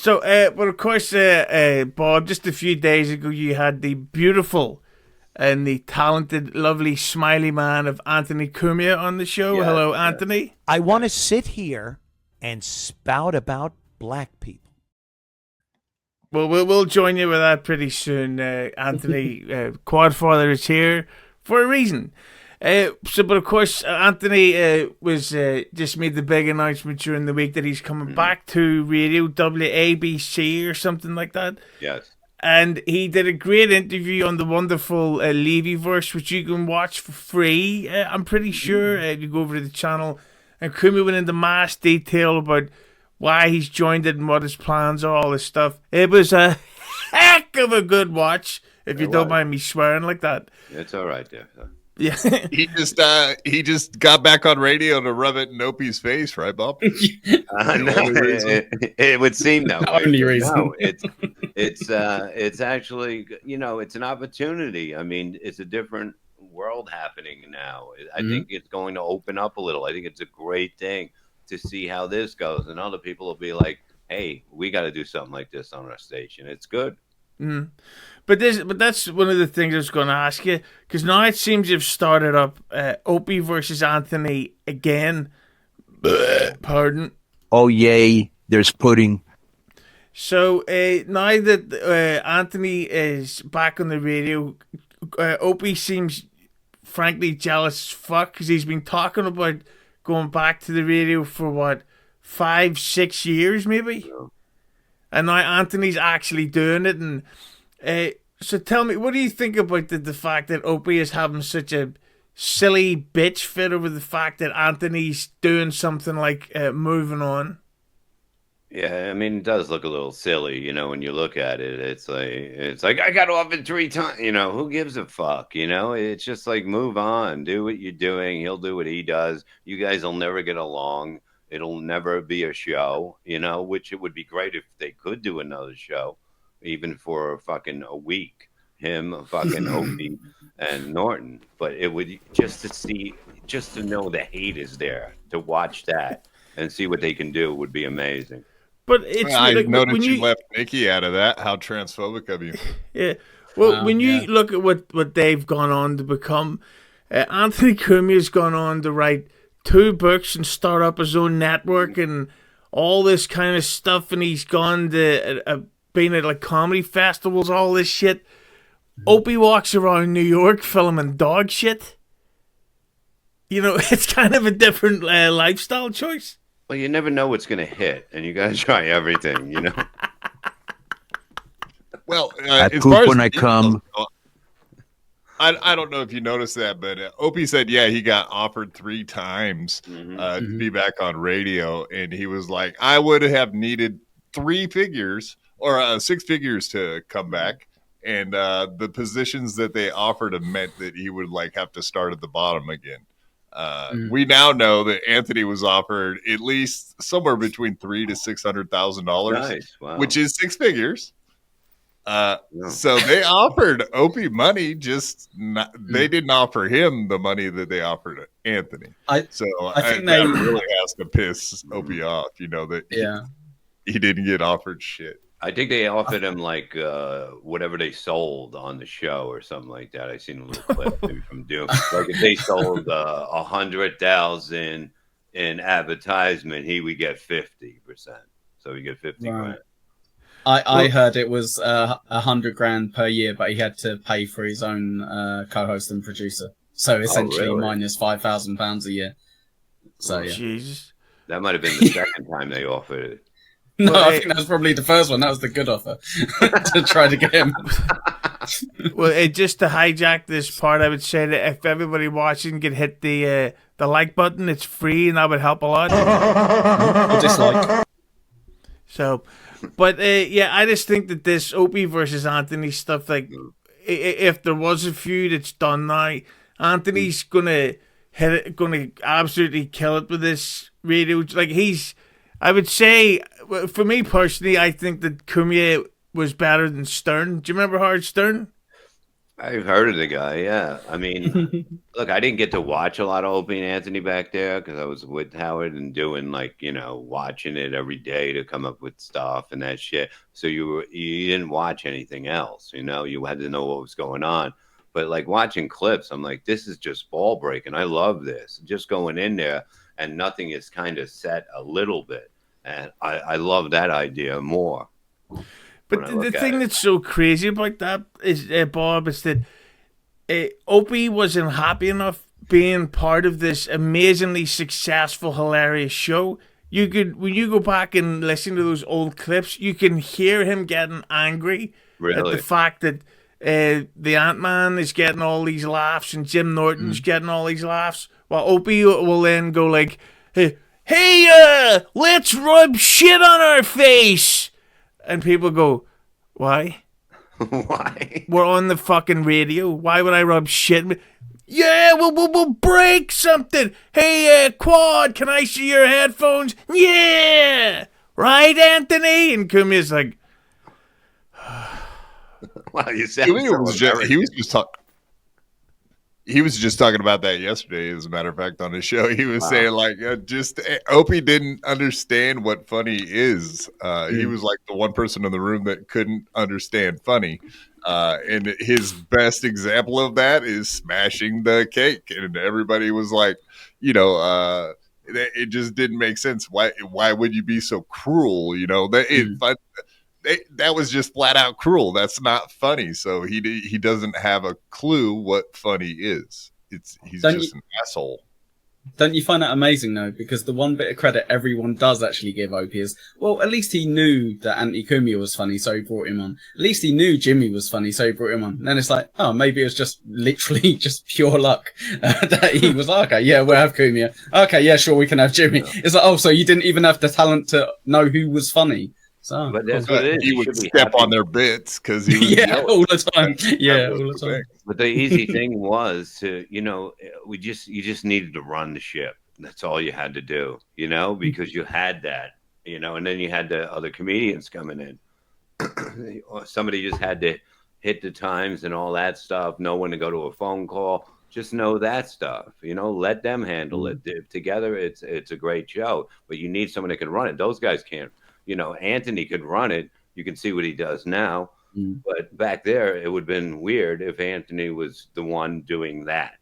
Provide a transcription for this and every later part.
So, but of course, Bob, just a few days ago, you had the beautiful and the talented, lovely, smiley man of Anthony Cumia on the show. Yes, Hello, yes. Anthony. I want to sit here and spout about black people. Well, we'll join you with that pretty soon, Anthony. Quadfather is here for a reason. But of course, Anthony was just made the big announcement during the week that he's coming back to radio, WABC or something like that. Yes. And he did a great interview on the wonderful Levy verse, which you can watch for free. I'm pretty sure if you go over to the channel. And Cumia went into mass detail about why he's joined it and what his plans are, all this stuff. It was a heck of a good watch, if you don't mind me swearing like that. It's all right, yeah. Yeah. He just got back on radio to rub it in Opie's face, right, Bob? No, it would seem that way. Only reason. No, it's actually, it's an opportunity. I mean, it's a different world happening now. I think it's going to open up a little. I think it's a great thing to see how this goes, and other people will be like, "Hey, we got to do something like this on our station." It's good. But that's one of the things I was going to ask you, because now it seems you've started up Opie versus Anthony again. Pardon. Oh, yay, there's pudding. So now that Anthony is back on the radio, Opie seems frankly jealous as fuck, because he's been talking about going back to the radio for 5-6 years maybe, and now Anthony's actually doing it. And so tell me, what do you think about the fact that Opie is having such a silly bitch fit over the fact that Anthony's doing something like moving on? Yeah, I mean, it does look a little silly, when you look at it. It's like I got offered 3 times. Who gives a fuck? It's just like, move on, do what you're doing. He'll do what he does. You guys will never get along. It'll never be a show, which it would be great if they could do another show, even for fucking a week. Him, fucking Opie, and Norton. But it would just to know the hate is there, to watch that and see what they can do would be amazing. But it's I like, noticed you left Nikki out of that. How transphobic of you. Yeah. Well, when you look at what they've gone on to become, Anthony Cumia's gone on to write 2 books and start up his own network and all this kind of stuff, and he's gone to been at like comedy festivals, all this shit. Opie walks around New York filming dog shit. It's kind of a different lifestyle choice. Well, you never know what's going to hit, and you got to try everything, Well, I as poop far as when I come. I don't know if you noticed that, but Opie said, he got offered 3 times to be back on radio, and he was like, I would have needed 3 figures or 6 figures to come back, and the positions that they offered him meant that he would have to start at the bottom again. We now know that Anthony was offered at least somewhere between $300,000 to $600,000, Nice. Wow. which is 6 figures. So they offered Opie money, they didn't offer him the money that they offered Anthony. I think that really has to piss Opie off, that he didn't get offered shit. I think they offered him whatever they sold on the show or something like that. I seen a little clip maybe from Doom. Like if they sold 100,000 in advertisement, he would get 50%. So he get 50 grand. I heard it was $100,000 per year, but he had to pay for his own co-host and producer. So essentially minus £5,000 a year. So Jesus, that might have been the second time they offered it. No, I think that was probably the first one. That was the good offer to try to get him. Well, just to hijack this part, I would say that if everybody watching could hit the like button, it's free, and that would help a lot. Or dislike. So, but I just think that this Opie versus Anthony stuff, like, if there was a feud, it's done now. Anthony's gonna absolutely kill it with this radio. Like I would say, for me personally, I think that Cumia was better than Stern. Do you remember Howard Stern? I've heard of the guy. Yeah, I mean, look, I didn't get to watch a lot of Opie and Anthony back there because I was with Howard and doing like watching it every day to come up with stuff and that shit. So you didn't watch anything else. You had to know what was going on. But like watching clips, I'm like, this is just ball breaking. I love this. Just going in there and nothing is kind of set a little bit, and I love that idea more. But the thing that's so crazy about that is, Bob, is that Opie wasn't happy enough being part of this amazingly successful, hilarious show. When you go back and listen to those old clips, you can hear him getting angry at the fact that the Ant-Man is getting all these laughs and Jim Norton's getting all these laughs, while Opie will then go like, hey, let's rub shit on our face. And people go, why? Why? We're on the fucking radio. Why would I rub shit? Yeah, we'll break something. Hey, Quad, can I see your headphones? Yeah! Right, Anthony? And Cumia's like... Wow, you sound He was just talking about that yesterday, as a matter of fact, on his show. He was saying, like, Opie didn't understand what funny is. He was like the one person in the room that couldn't understand funny. And his best example of that is smashing the cake. And everybody was like, it just didn't make sense. Why would you be so cruel? That was just flat out cruel. That's not funny. So he doesn't have a clue what funny is. He's just an asshole. Don't you find that amazing though? Because the one bit of credit everyone does actually give Opie is, well, at least he knew that Anthony Cumia was funny, so he brought him on. At least he knew Jimmy was funny, so he brought him on. And then it's like, oh, maybe it was just literally just pure luck that he was like, okay, yeah, we'll have Cumia. Okay, yeah, sure, we can have Jimmy. It's like, oh, so you didn't even have the talent to know who was funny. So, but that's what it is. He would step on their bits because he was all the time. Yeah, all the time. But the easy thing was to, you just needed to run the ship. That's all you had to do, because you had that, and then you had the other comedians coming in. Somebody just had to hit the times and all that stuff, know when to go to a phone call. Just know that stuff, let them handle it. Together, it's a great show, but you need someone that can run it. Those guys can't. Anthony could run it. You can see what he does now. But back there, it would have been weird if Anthony was the one doing that.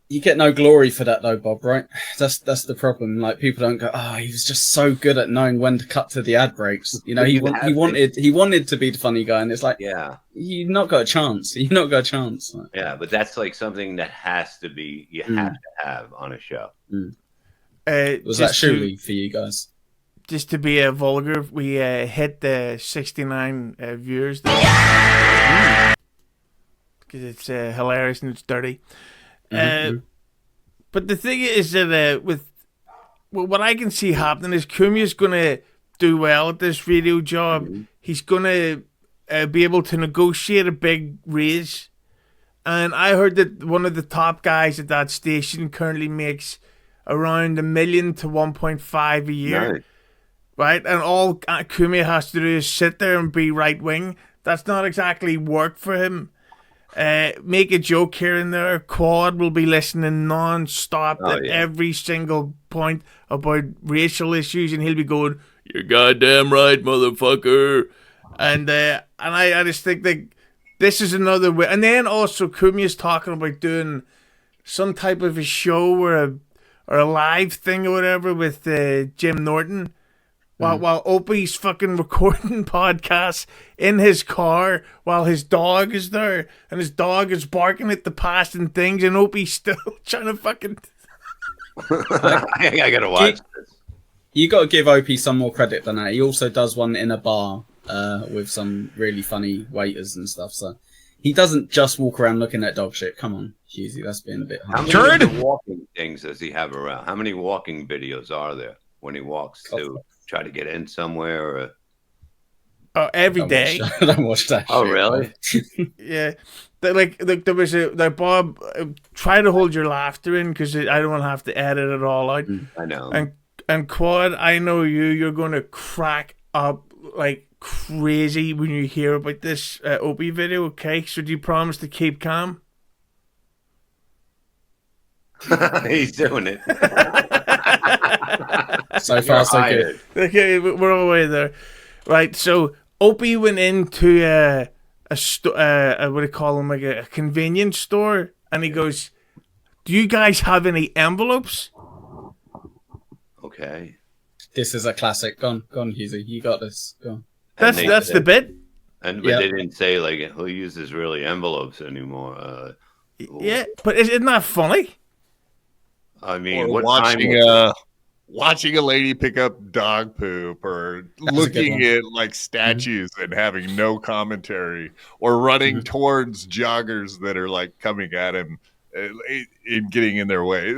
You get no glory for that though, Bob, right? That's the problem. Like, people don't go, oh, he was just so good at knowing when to cut to the ad breaks. He wanted to be the funny guy, and it's like, yeah, you've not got a chance. You've not got a chance. Yeah, but that's like something that has to be, you have to have on a show. Was that surely for you guys? Just to be vulgar, we hit the 69 viewers because it's hilarious and it's dirty. But the thing is that with what I can see happening is Cumia's going to do well at this radio job. He's going to be able to negotiate a big raise. And I heard that one of the top guys at that station currently makes around $1 million to 1.5 a year. Nice. Right? And all Cumia has to do is sit there and be right wing. That's not exactly work for him. Make a joke here and there. Quad will be listening non-stop at every single point about racial issues, and he'll be going, "You're goddamn right, motherfucker." And I just think that this is another way. And then also Cumia's talking about doing some type of a show or a live thing or whatever with Jim Norton. While Opie's fucking recording podcasts in his car while his dog is there, and his dog is barking at the past and things, and Opie's still trying to fucking... I gotta watch this. You gotta give Opie some more credit than that. He also does one in a bar with some really funny waiters and stuff, so he doesn't just walk around looking at dog shit. Come on, Hughezy, that's being a bit... How many walking things does he have around? How many walking videos are there when he walks to... try to get in somewhere? Or... every day. I don't watch that. Oh, shit, really? Yeah. There was Bob, try to hold your laughter in because I don't want to have to edit it all out. I know. And Quad, I know you're going to crack up like crazy when you hear about this Opie video. Okay, so do you promise to keep calm? He's doing it. So far, so good. Okay, we're all the way there. Right, so Opie went into what do you call them, like a convenience store, and he goes, "Do you guys have any envelopes?" Okay. This is a classic. Go on, Hughezy. You got this. Go on. That's the bit. But they didn't say like who uses really envelopes anymore. Yeah, but isn't that funny? I mean, or watching a lady pick up dog poop, or looking at like statues and having no commentary, or running towards joggers that are like coming at him and getting in their way.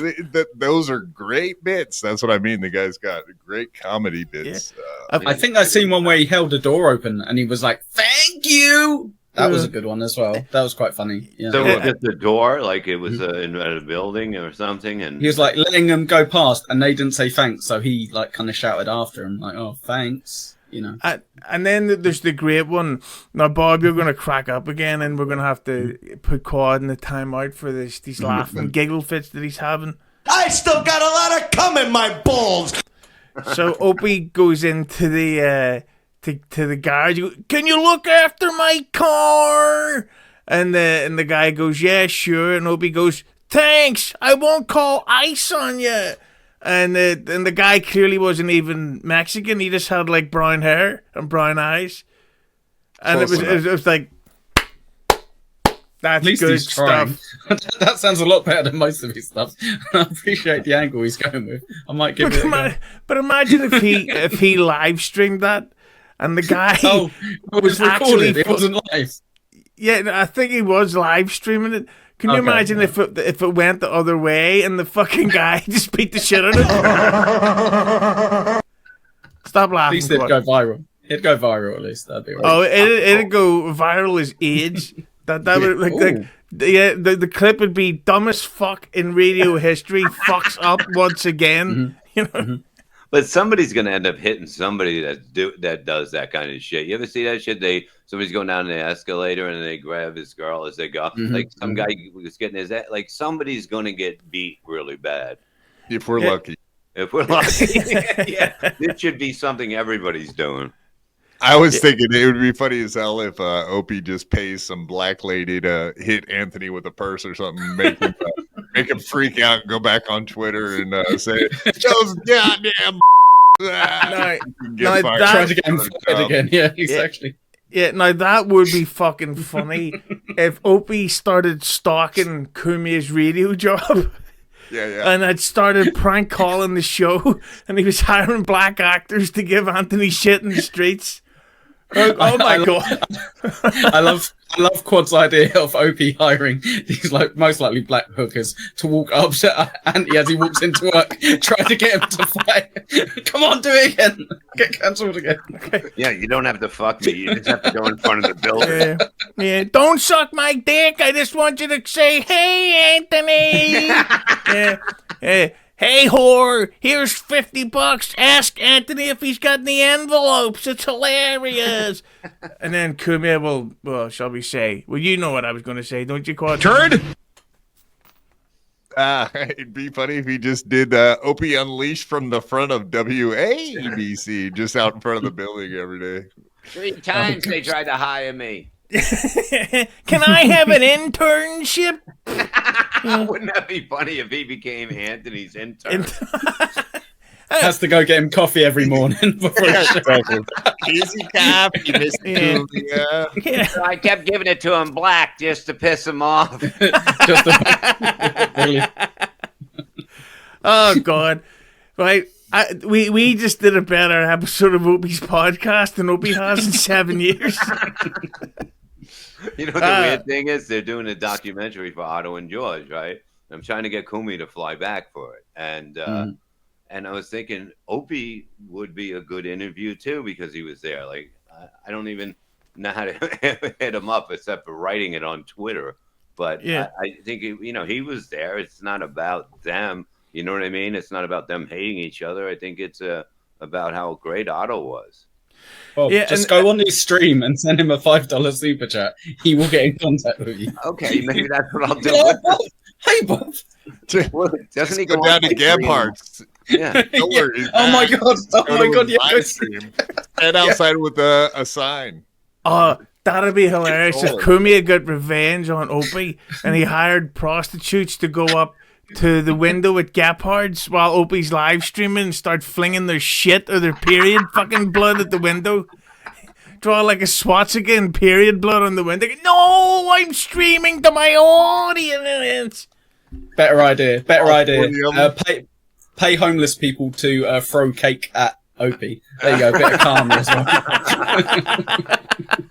Those are great bits. That's what I mean. The guy's got great comedy bits. Yeah. I think I seen one where he held a door open and he was like, "Thank you." That was a good one as well. That was quite funny. Yeah. So at the door, like it was in a building or something, and he was like letting them go past, and they didn't say thanks, so he like kind of shouted after him, like, "Oh, thanks," you know. And then there's the great one. Now, Bob, you're going to crack up again, and we're going to have to put Quad in the timeout for these laughing giggle fits that he's having. I still got a lot of cum in my balls. So Opie goes into the to the garage. He goes, "Can you look after my car?" And the guy goes, "Yeah, sure." And Opie goes, "Thanks. I won't call ICE on you." And the guy clearly wasn't even Mexican. He just had like brown hair and brown eyes. And it was like, that's at least good he's trying. stuff. That sounds a lot better than most of his stuff. I appreciate the angle he's going with. I might give it a go. But imagine if he live streamed that, and the guy it was recorded. It wasn't live. Yeah, I think he was live streaming it. Can you imagine if it went the other way and the fucking guy just beat the shit out of him? Stop laughing. At least it'd go viral. It'd go viral at least. That'd be right. Oh, it'd go viral as age. That would like the clip would be dumb as fuck in radio history. Fucks up once again. You know. But somebody's gonna end up hitting somebody that does that kind of shit. You ever see that shit? Somebody's going down the escalator and they grab his girl as they go. Like some guy was getting his ass. Like somebody's gonna get beat really bad. If we're lucky. If we're lucky. Yeah, this should be something everybody's doing. I was thinking it would be funny as hell if Opie just pays some black lady to hit Anthony with a purse or something, make him freak out and go back on Twitter and say, "Those goddamn." Try to get him fired again. Yeah, exactly. Yeah, now that would be fucking funny if Opie started stalking Cumia's radio job. Yeah. And had started prank calling the show, and he was hiring black actors to give Anthony shit in the streets. Oh my god! I love Quad's idea of Opie hiring these like most likely black hookers to walk up to Andy as he walks into work, trying to get him to fight. Come on, do it again. Get cancelled again. Okay. Yeah, you don't have to fuck me. You just have to go in front of the building. Yeah. Don't suck my dick. I just want you to say, "Hey, Anthony." Yeah. "Hey, whore, here's $50. Ask Anthony if he's got any envelopes. It's hilarious." And then Cumia well, shall we say? Well, you know what I was going to say, don't you, Quad? Turd? It'd be funny if he just did Opie Unleashed from the front of WABC, just out in front of the building every day. 3 times they tried to hire me. Can I have an internship? Wouldn't that be funny if he became Anthony's intern? Has to go get him coffee every morning before Easy coffee, Mr. Cumia. So I kept giving it to him black just to piss him off. Oh God! Right, we just did a better episode of Opie's podcast than Opie has in 7 years. You know what the weird thing is? They're doing a documentary for Otto and George, right? I'm trying to get Cumia to fly back for it, and I was thinking Opie would be a good interview too because he was there. Like I don't even know how to hit him up except for writing it on Twitter. But yeah. I think he was there. It's not about them. You know what I mean? It's not about them hating each other. I think it's about how great Otto was. Bob, just go on his stream and send him a $5 super chat. He will get in contact with you. Okay, maybe that's what I'll do. Hey, Bob. Well, doesn't he Go down to Gebhardt's. Yeah. Don't worry. Oh my god. Oh Go my to god. his Yeah. live stream. And outside with a sign. Oh, that'd be hilarious if Cumia got revenge on Opie and he hired prostitutes to go up to the window at Gebhard's while Opie's live streaming and start flinging their shit or their period fucking blood at the window. Draw like a swastika and period blood on the window. No, I'm streaming to my audience. Better idea. Pay homeless people to throw cake at Opie. There you go. A bit of karma as well.